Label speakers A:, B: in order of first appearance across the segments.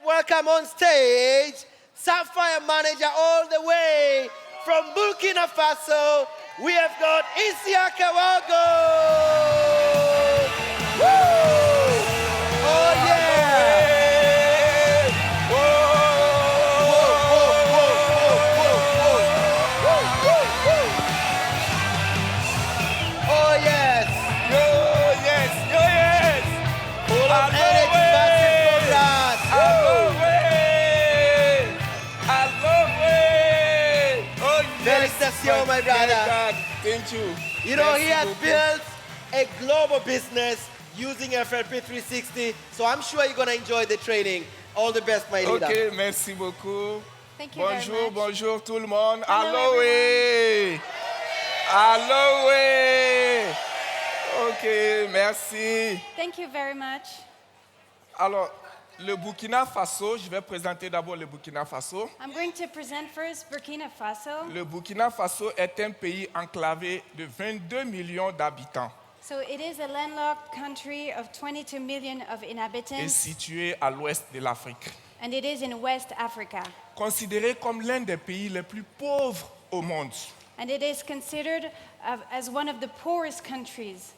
A: Welcome on stage, Sapphire Manager all the way from Burkina Faso. We have got Isiaka Wago. Woo! Oh yeah! Oh yes! Full of energy, Félicitations, my brother.
B: Thank you.
A: You know,
B: Merci
A: he has
B: beaucoup.
A: built a global business using FLP360, so I'm sure you're going to enjoy the training. All the best, my leader.
B: Ok, merci beaucoup.
C: Thank you very
B: Bonjour,
C: much.
B: bonjour tout le monde.
C: Hello,
B: Aloé. Aloé. Ok, merci.
C: Thank you very much.
B: Alors, le Burkina Faso, je vais présenter d'abord le Burkina Faso.
C: I'm going to present first Burkina Faso.
B: Le Burkina Faso est un pays enclavé de 22 millions d'habitants
C: So it is a landlocked country of 22 million of
B: et
C: inhabitants,
B: situé à l'ouest de l'Afrique.
C: and it is in West Africa.
B: Considéré comme l'un des pays les plus pauvres au monde.
C: And it is considered as one of the poorest countries.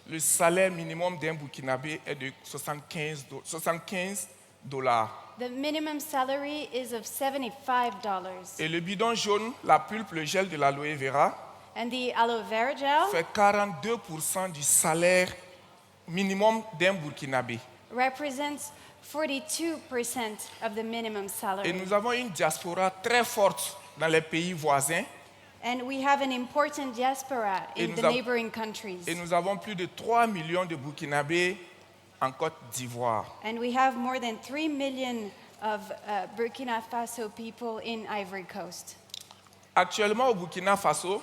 B: Le salaire minimum d'un Burkinabé est de 75 $.
C: The minimum salary is of $75.
B: Et le bidon jaune, la pulpe, le gel de l'aloe vera,
C: And the aloe vera gel
B: fait 42% du salaire minimum d'un Burkinabé.
C: represents 42% of the minimum
B: Et
C: salary.
B: nous avons une diaspora très forte dans les pays voisins.
C: And we have an important diaspora
B: Et
C: in
B: nous
C: the
B: av-
C: neighboring countries.
B: Et nous avons plus de 3 millions de Burkinabés en Côte d'Ivoire.
C: And we have more than 3 million of Burkina Faso people in Ivory Coast.
B: Actuellement au Burkina Faso,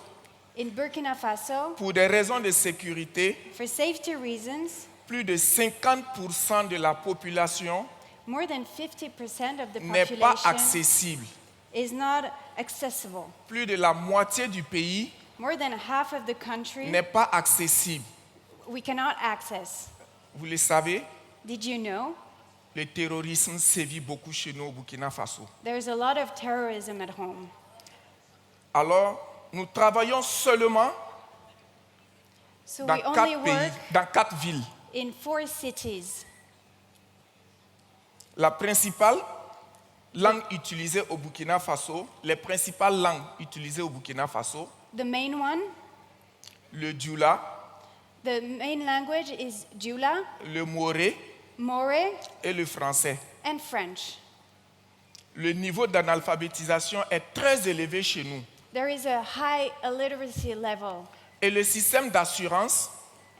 C: In Burkina Faso,
B: pour des raisons de sécurité,
C: for safety reasons,
B: plus de 50% de la population
C: more than 50% of the
B: n'est pas
C: population
B: accessible.
C: is not accessible.
B: Plus de la moitié du pays
C: More than half of the country
B: n'est pas accessible.
C: we cannot access.
B: Vous le savez,
C: Did you know?
B: le terrorisme sévit beaucoup chez nous au Burkina Faso.
C: There's a lot of terrorism at home.
B: Alors, nous travaillons seulement
C: So
B: dans
C: we only
B: 4 pays,
C: work
B: dans 4 villes.
C: in 4 cities.
B: La principale langue utilisée au Burkina Faso, les principales langues utilisées au Burkina Faso,
C: The main one,
B: le Dioula,
C: the main language is Jula,
B: le Moré
C: More,
B: et le français.
C: and French.
B: Le niveau d'analphabétisation est très élevé chez nous.
C: There is a high illiteracy level.
B: Et le système d'assurance,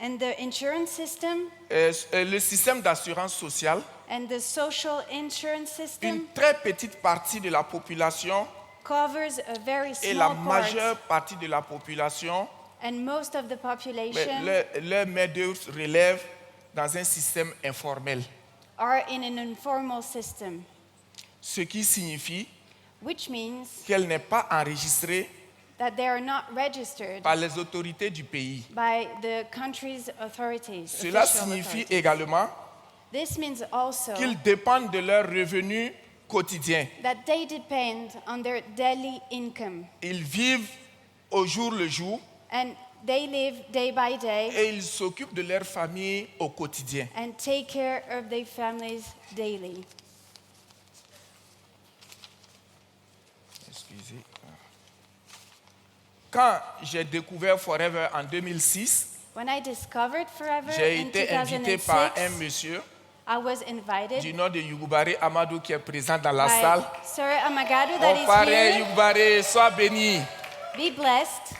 C: And the insurance system
B: le système d'assurance sociale,
C: and the social insurance system
B: une très petite partie de la population
C: covers a very
B: et la
C: small
B: majeure
C: part.
B: partie de la population,
C: And most of the population
B: leur main-d'œuvre relève dans un système informel.
C: are in an informal system,
B: Ce qui signifie
C: which means
B: qu'elle n'est pas enregistrée
C: that they are not registered
B: par les autorités du pays.
C: by the country's authorities.
B: Cela
C: official
B: signifie
C: authorities.
B: également
C: This means also
B: qu'ils dépendent de leurs revenus quotidiens.
C: that they depend on their daily income,
B: Ils vivent au jour le jour
C: and they live day by day
B: et ils s'occupent de leur famille au quotidien.
C: and take care of their families daily.
B: Excusez. Quand j'ai découvert Forever en 2006,
C: When I discovered Forever
B: j'ai
C: in
B: été invité par un
C: 2006,
B: monsieur
C: I was invited
B: du nom de Yugubare Amadou qui est présent dans la
C: by
B: salle.
C: Sir Amagadu that
B: Mon parrain
C: is here.
B: Yugubare, sois béni.
C: Be blessed.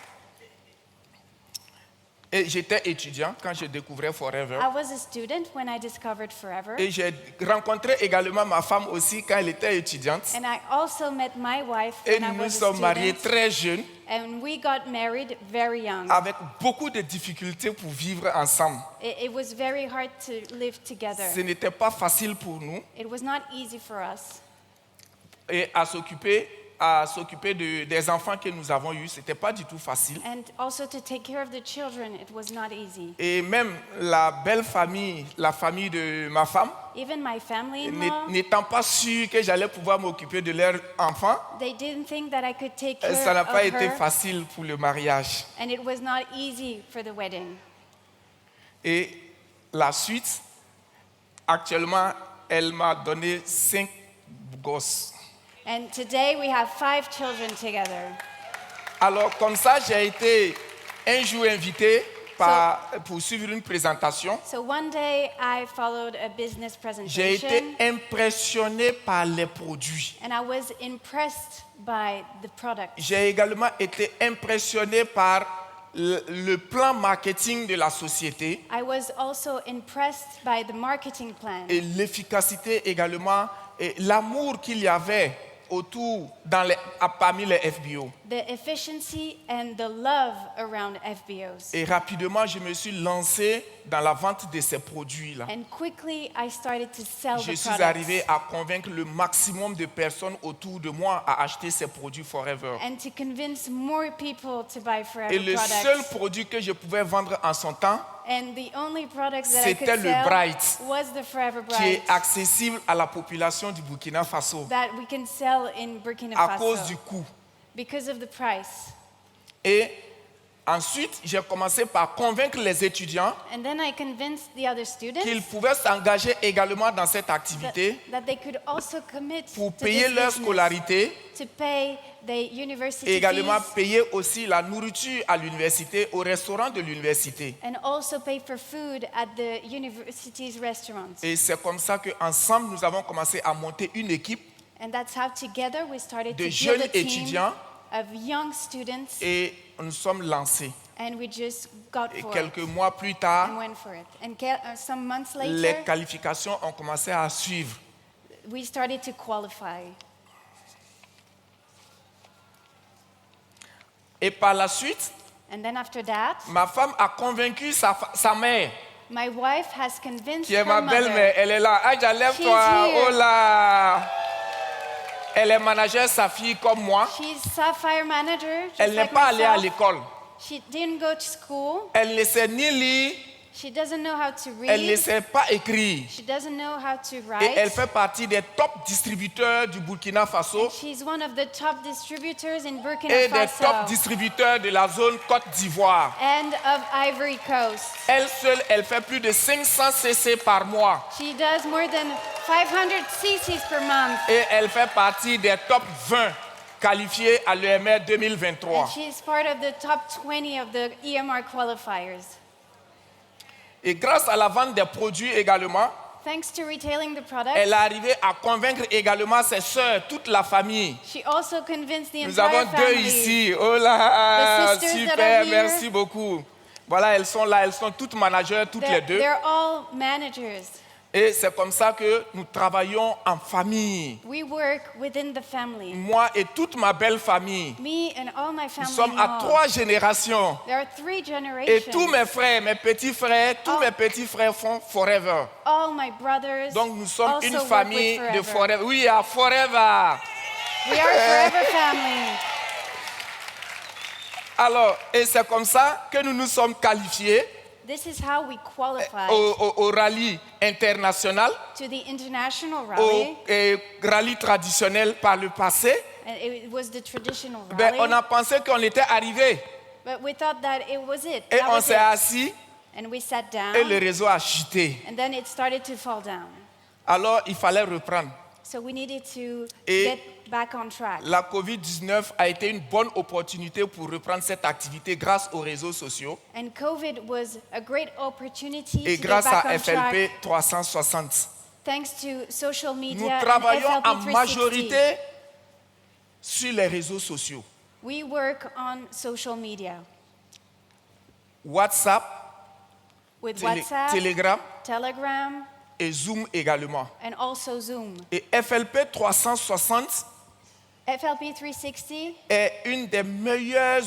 B: Et j'étais étudiant quand j'ai découvert Forever.
C: I was a student when I discovered Forever.
B: Et j'ai rencontré également ma femme aussi quand elle était étudiante.
C: And I also met my wife
B: Et
C: when I
B: nous nous
C: was a
B: sommes mariés
C: student.
B: très jeunes,
C: And we got married very young.
B: avec beaucoup de difficultés pour vivre ensemble.
C: It was very hard to live together.
B: Ce n'était pas facile pour nous
C: It was not easy for us.
B: et à s'occuper à s'occuper des enfants que nous avons eus. Ce n'était pas du tout facile.
C: And also to take care of the children, it was not easy.
B: Et même la belle famille, la famille de ma femme,
C: Even my family-in-law,
B: n'étant pas sûr que j'allais pouvoir m'occuper de leurs enfants,
C: they didn't think that I could take care
B: ça n'a
C: of
B: pas été
C: her,
B: facile pour le mariage.
C: and it was not easy for the wedding.
B: Et la suite, actuellement, elle m'a donné 5 gosses.
C: And today we have 5 children together.
B: Alors, comme ça, j'ai été un jour invité pour suivre une présentation.
C: So one day I followed a business
B: J'ai été
C: presentation,
B: impressionné par les produits.
C: and I was impressed by the product.
B: J'ai également été impressionné par le plan marketing de la société
C: I was also impressed by the marketing plan
B: et l'efficacité également et l'amour qu'il y avait autour parmi les FBO.
C: the efficiency and the love around FBOs.
B: Et rapidement, je me suis lancé dans la vente de ces produits-là.
C: And quickly I started to sell
B: Je
C: the
B: suis
C: products.
B: arrivé à convaincre le maximum de personnes autour de moi à acheter ces produits Forever.
C: And to convince more people to buy Forever
B: Et le
C: products.
B: seul produit que je pouvais vendre en son temps,
C: And the only products that I could
B: c'était le
C: sell
B: Bright,
C: was the Forever
B: qui est
C: Bright
B: accessible à la population du Burkina Faso
C: that we can sell in Burkina
B: à
C: Faso
B: cause du coût.
C: because of the price.
B: Et ensuite, j'ai commencé par convaincre les étudiants
C: And then I convinced the other students
B: qu'ils pouvaient s'engager également dans cette activité
C: that they could also commit
B: pour
C: to
B: payer
C: this
B: leur
C: business,
B: scolarité
C: to pay the university
B: et également
C: fees,
B: payer aussi la nourriture à l'université, au restaurant de l'université.
C: and also pay for food at the university's restaurants.
B: Et c'est comme ça qu'ensemble, nous avons commencé à monter une équipe
C: And that's how together we started
B: de
C: to
B: jeunes
C: build a team
B: étudiants
C: of young students,
B: et nous sommes lancés.
C: and we just got
B: Et
C: for
B: quelques
C: it
B: mois plus
C: and
B: tard,
C: went for it. And some months
B: les
C: later,
B: qualifications ont commencé à suivre.
C: we started to qualify.
B: Et par la suite,
C: And then after that,
B: ma femme a convaincu sa mère,
C: my wife has convinced
B: qui est
C: her
B: ma
C: mother.
B: belle-mère. Elle est là. Aïcha, lève-toi.
C: She's here.
B: Oh là. Elle est manager sa fille comme moi.
C: She's Sapphire manager, just
B: Elle n'est
C: like
B: pas allée à
C: myself.
B: l'école.
C: She didn't go to school.
B: Elle ne sait ni lire,
C: She doesn't know how to
B: elle ne
C: read.
B: sait pas écrire.
C: She doesn't know how to
B: Et elle
C: write.
B: fait partie des top distributeurs du Burkina Faso
C: She's one of the top distributors in Burkina
B: et des top
C: Faso
B: distributeurs de la zone Côte d'Ivoire.
C: and of Ivory Coast.
B: Elle seule, elle fait plus de 500 CC par mois.
C: She does more than 500 cc's per month.
B: Et elle fait partie des top 20 qualifiés à l'EMR 2023.
C: And she's part of the top 20 of the EMR qualifiers.
B: Et grâce à la vente des produits également,
C: Thanks to retailing the product,
B: elle est arrivée à convaincre également ses sœurs, toute la famille.
C: she also convinced the
B: Nous
C: entire
B: avons deux
C: family.
B: ici. Oh là,
C: The sisters that
B: super,
C: are here.
B: merci beaucoup. Voilà, elles sont là, elles sont toutes managers, toutes les deux.
C: They're all managers.
B: Et c'est comme ça que nous travaillons en famille.
C: We work within the family.
B: Moi et toute ma belle famille.
C: Me and all my
B: Nous
C: family.
B: sommes à 3 générations.
C: There are 3
B: Et
C: generations.
B: tous mes frères, mes petits frères, tous mes petits frères font Forever.
C: All my brothers.
B: Donc nous sommes
C: also
B: une
C: work
B: famille
C: with
B: de
C: Forever.
B: Forever. Oui, à Forever.
C: We are a Forever family.
B: Alors, et c'est comme ça que nous nous sommes qualifiés
C: This is how we qualified
B: au rallye international,
C: to the international
B: au
C: rally.
B: rallye traditionnel par le passé.
C: And it was the traditional
B: Ben,
C: rally.
B: on a pensé qu'on était arrivé
C: But we thought that it was it.
B: et
C: That
B: on
C: was
B: s'est
C: it.
B: assis
C: And we sat down.
B: et le réseau a chuté.
C: And then it started to fall down.
B: Alors, il fallait reprendre.
C: So we needed to
B: Et
C: get back on track.
B: La COVID-19 a été une bonne opportunité pour reprendre cette activité grâce aux réseaux sociaux
C: And COVID was a great opportunity
B: et
C: to get
B: grâce
C: back
B: à
C: on track
B: FLP360.
C: thanks to social
B: Nous
C: media and
B: travaillons en
C: FLP360.
B: majorité sur les réseaux sociaux.
C: We work on social media
B: WhatsApp,
C: with WhatsApp,
B: Telegram
C: Telegram,
B: et Zoom également.
C: and also Zoom.
B: Et FLP360
C: FLP360
B: est un des meilleurs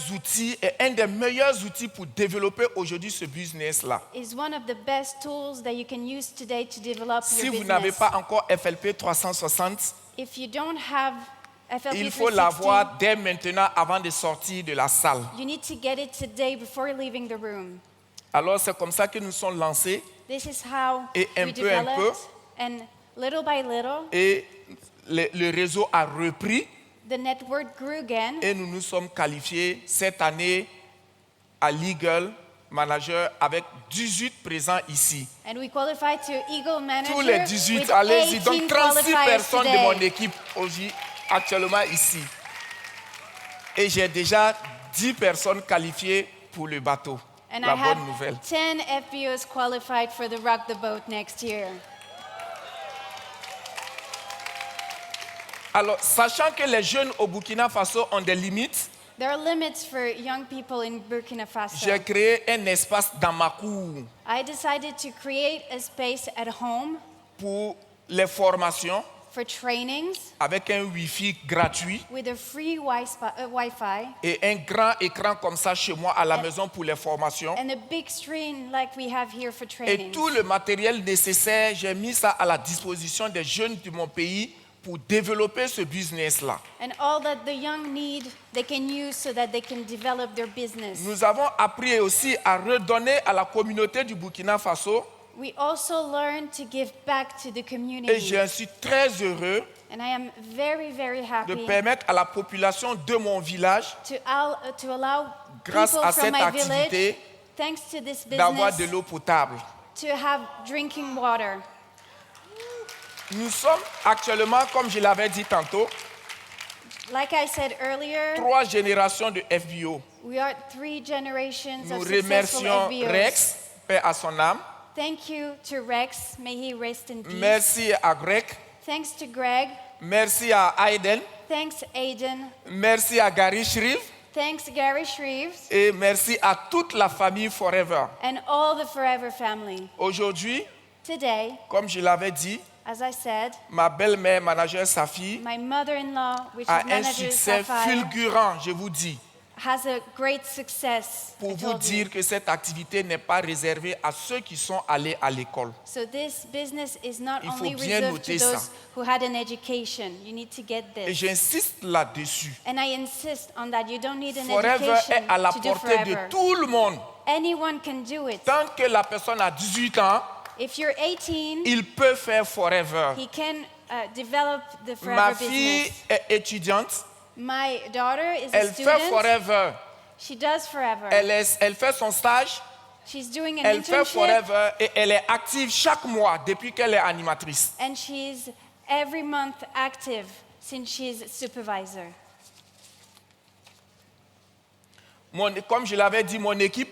B: outils pour développer aujourd'hui ce business-là.
C: is one of the best tools that you can use today to develop
B: Si
C: your
B: vous n'avez
C: business.
B: pas encore FLP360,
C: If you don't have
B: Il faut
C: FLP360.
B: l'avoir dès maintenant avant de sortir de la salle.
C: You need to get it today before leaving the room.
B: Alors c'est comme ça que nous sommes lancés
C: This is how
B: Et un
C: we
B: peu, un
C: developed, and little by little,
B: et le réseau a repris
C: the network grew again,
B: et nous nous sommes qualifiés cette année à Legal Manager avec 18 présents ici.
C: and we qualified to Eagle Manager
B: Tous les 18,
C: with
B: allez-y.
C: 18
B: Donc 36
C: qualifiers
B: personnes de
C: today.
B: mon équipe aujourd'hui, actuellement ici. Et j'ai déjà 10 personnes qualifiées pour le bateau.
C: And
B: La
C: I have
B: bonne nouvelle.
C: 10 FBOs qualified for the Rock the Boat next year.
B: Alors, sachant que les jeunes au Burkina Faso ont des limites,
C: There are limits for young people in Burkina Faso.
B: j'ai créé un espace dans ma cour
C: I decided to create a space at home
B: pour les formations
C: for trainings
B: avec un Wi-Fi gratuit
C: with a free Wi-Fi
B: et un grand écran comme ça chez moi à la maison pour les formations.
C: and a big screen like we have here for
B: Et
C: trainings.
B: tout le matériel nécessaire, j'ai mis ça à la disposition des jeunes de mon pays pour développer ce business-là.
C: And all that the young need, they can use so that they can develop their business.
B: Nous avons appris aussi à redonner à la communauté du Burkina Faso
C: We also learn to give back to the
B: et
C: community.
B: je suis très heureux
C: And I am very, very
B: de
C: happy
B: permettre à la population de mon village,
C: to allow
B: grâce
C: people
B: à
C: from
B: cette
C: my village,
B: activité,
C: thanks to this
B: d'avoir de
C: business,
B: l'eau potable.
C: to have drinking water.
B: Nous sommes actuellement, comme je l'avais dit tantôt,
C: Like I said earlier,
B: 3 générations de FBO.
C: we are 3 generations
B: Nous
C: of successful
B: remercions
C: FBOs.
B: Rex, paix à son âme.
C: Thank you to Rex. May he rest in peace.
B: Merci à Greg.
C: Thanks to Greg.
B: Merci à Aiden.
C: Thanks, Aiden.
B: Merci à Gary Shreve.
C: Thanks, Gary Shreves.
B: Et merci à toute la famille Forever.
C: And all the Forever family.
B: Aujourd'hui,
C: Today,
B: comme je l'avais dit,
C: as I said,
B: ma belle-mère, manager Safi,
C: my mother-in-law, which
B: a
C: is
B: un
C: manager
B: succès
C: Sapphire,
B: fulgurant, je vous dis,
C: has a great success. I
B: pour vous
C: told you.
B: dire que cette activité n'est pas réservée à ceux qui sont allés à l'école.
C: So this business is not
B: Il faut
C: only
B: bien
C: reserved
B: noter
C: to those
B: ça.
C: who had an education. You need to get
B: Et
C: this.
B: j'insiste là-dessus.
C: And I insist on that. You don't need an
B: Forever est
C: education
B: à la
C: to do
B: portée de
C: forever.
B: tout le monde.
C: Anyone can do it.
B: Tant que la personne a 18 ans,
C: If you're 18,
B: il peut faire Forever.
C: he can develop the
B: Ma
C: forever
B: fille
C: business.
B: est étudiante.
C: My daughter is a
B: Elle fait
C: student.
B: Forever.
C: She does forever.
B: Elle fait son stage.
C: She's doing an
B: Elle fait
C: internship,
B: Forever et elle est active chaque mois depuis qu'elle est animatrice.
C: and she's every month active since she's supervisor.
B: Comme je l'avais dit, mon équipe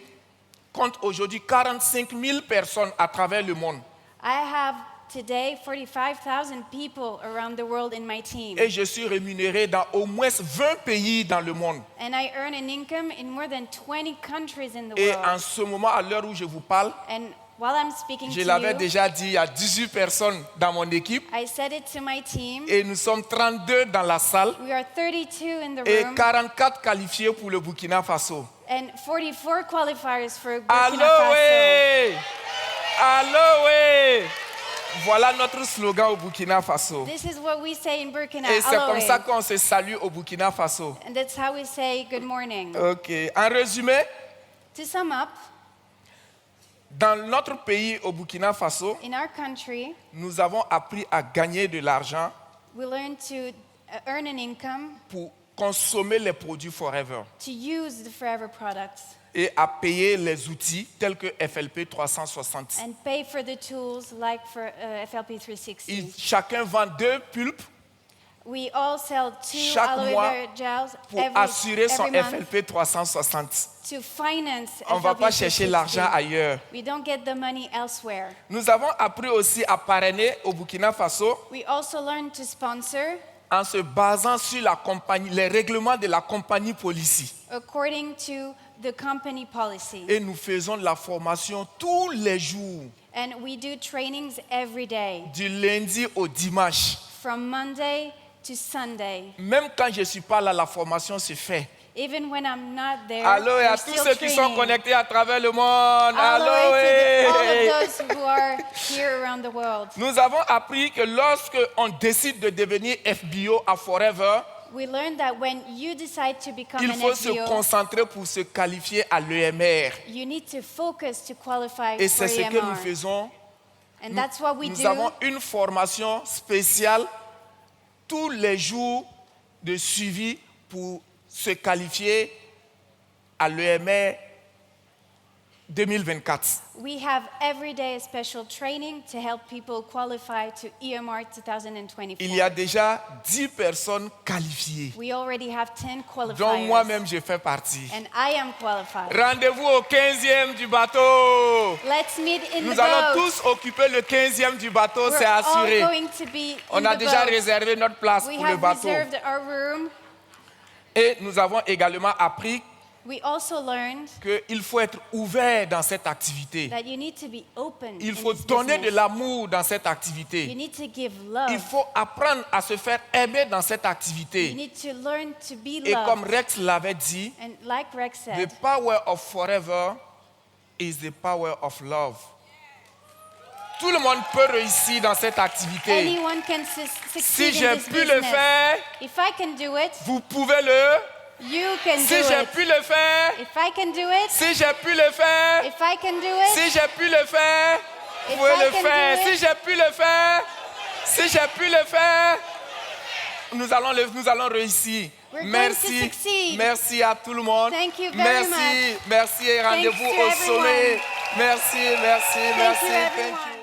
B: compte aujourd'hui 45 000 personnes à travers le monde.
C: I have today 45,000 people around the world in my team.
B: Et je suis rémunéré dans au moins 20 pays dans le monde.
C: And I earn an income in more than 20 countries in the
B: Et en
C: world.
B: ce moment, à l'heure où je vous parle,
C: And while I'm speaking
B: je
C: to
B: l'avais
C: you,
B: déjà dit, il y a 18 personnes dans mon équipe
C: I said it to my team.
B: et nous sommes 32 dans la salle
C: We are 32 in the
B: et
C: room
B: 44 qualifiés pour le Burkina Faso.
C: and 44 qualifiers for Burkina
B: Allô,
C: Faso.
B: ouais! Allô, ouais! Voilà notre slogan au Burkina Faso.
C: This is what we say in Burkina.
B: Et c'est comme
C: Aloe.
B: ça qu'on se salue au Burkina Faso.
C: And that's how we say good morning.
B: Ok. En résumé,
C: To sum up,
B: dans notre pays, au Burkina Faso,
C: in our country,
B: nous avons appris à gagner de l'argent
C: we learn to earn an income,
B: pour consommer les produits Forever
C: to use the forever products,
B: et à payer les outils tels que FLP360.
C: and pay for the tools like for FLP360.
B: Chacun vend 2 pulpes
C: We all sell 2
B: chaque
C: aloe
B: mois
C: vera gels
B: pour
C: every
B: assurer son
C: month
B: FLP360.
C: to finance
B: On ne va pas chercher l'argent
C: FLP360.
B: ailleurs.
C: We don't get the money elsewhere.
B: Nous avons appris aussi à parrainer au Burkina Faso
C: We also learn to sponsor
B: en se basant sur la compagnie, les règlements de la compagnie policy.
C: according to the company policy.
B: Et nous faisons de la formation tous les jours,
C: And we do trainings every day,
B: du lundi au dimanche.
C: from Monday to Sunday.
B: Même quand je ne suis pas là, la formation se fait.
C: Even when I'm not there,
B: Allô et à
C: we're
B: tous
C: still
B: ceux qui sont
C: training.
B: connectés à travers le monde.
C: Aloe
B: Allô
C: to all
B: et...
C: of those who are here around the world.
B: Nous avons appris que lorsque on décide de devenir FBO à Forever,
C: We learned that when you decide to become
B: il
C: an
B: faut se
C: FBO,
B: concentrer pour se qualifier à l'EMR.
C: you need to focus to qualify
B: Et
C: for
B: c'est ce que nous
C: EMR.
B: faisons.
C: And that's what we
B: Nous
C: do.
B: avons une formation spéciale tous les jours de suivi pour se qualifier à l'EMR 2024.
C: We have every day a special training to help people qualify to EMR 2024.
B: Il y a déjà 10 personnes qualifiées,
C: We already have 10
B: dont
C: qualifiers.
B: moi-même je fais partie.
C: And I am qualified.
B: Rendez-vous au 15e du bateau.
C: Let's meet in
B: Nous
C: the
B: allons
C: boat.
B: tous occuper le 15e du bateau,
C: We're
B: c'est
C: all
B: assuré.
C: going to be
B: On
C: in
B: a
C: the
B: déjà
C: boat.
B: réservé notre place
C: We
B: pour le
C: have
B: bateau.
C: reserved our room.
B: Et nous avons également appris
C: We also learned
B: qu'il faut être ouvert dans cette activité.
C: that you need to be open.
B: Il
C: in
B: faut
C: this
B: donner de
C: business.
B: l'amour dans cette
C: You
B: activité.
C: need to give love.
B: Il faut apprendre à se faire aimer dans cette
C: You
B: activité.
C: need to learn to be
B: Et comme
C: loved.
B: Rex l'avait dit,
C: And like Rex
B: the
C: said,
B: power of forever is the power of love. Tout le monde peut réussir dans cette activité.
C: anyone can
B: Si
C: succeed
B: j'ai
C: in this
B: pu le
C: business.
B: faire,
C: If I can do it,
B: vous pouvez le.
C: you can
B: Si
C: do
B: j'ai
C: it.
B: pu le faire,
C: If I can do it,
B: si j'ai pu le faire,
C: if I can do it,
B: si j'ai pu le faire, vous
C: If
B: pouvez
C: I
B: le
C: can
B: faire.
C: do
B: Si
C: it.
B: j'ai pu le faire, si j'ai pu le faire, nous allons réussir.
C: We're going
B: Merci,
C: to succeed.
B: merci à tout le monde.
C: Thank you very
B: merci,
C: much.
B: merci et rendez-vous
C: Thanks to
B: au sommet.
C: everyone.
B: Merci, merci,
C: Thank
B: merci.
C: you,
B: Thank
C: everyone.
B: you.